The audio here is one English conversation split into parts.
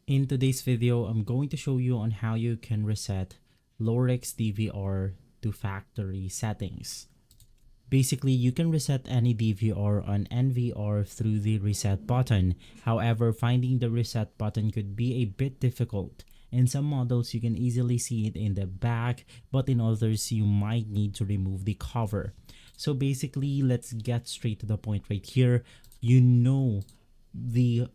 In today's video, I'm going to show you on how you can reset Lorex DVR to factory settings. Basically, you can reset any DVR on NVR through the reset button. However, finding the reset button could be a bit difficult. In some models, you can easily see it in the back, but in others, you might need to remove the cover. So basically, let's get straight to the point right here. You know the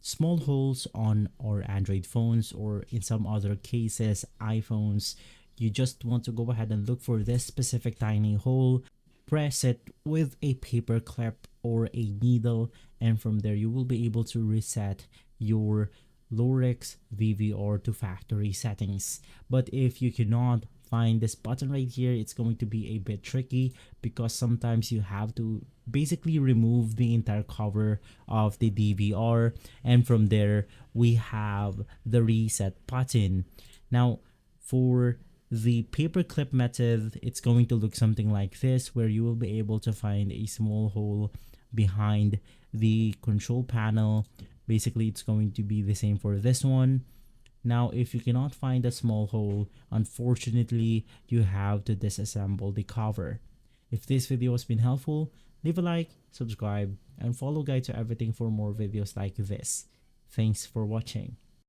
small holes on our Android phones, or in some other cases iPhones. You just want to go ahead and look for this specific tiny hole, press it with a paper clip or a needle, and from there you will be able to reset your Lorex DVR to factory settings. But if you cannot find this button right here, it's going to be a bit tricky because sometimes you have to basically remove the entire cover of the DVR, and from there we have the reset button. Now for the paperclip method, it's going to look something like this, where you will be able to find a small hole behind the control panel. Basically, it's going to be the same for this one. Now, if you cannot find a small hole, unfortunately, you have to disassemble the cover. If this video has been helpful, leave a like, subscribe, and follow Guide to Everything for more videos like this. Thanks for watching.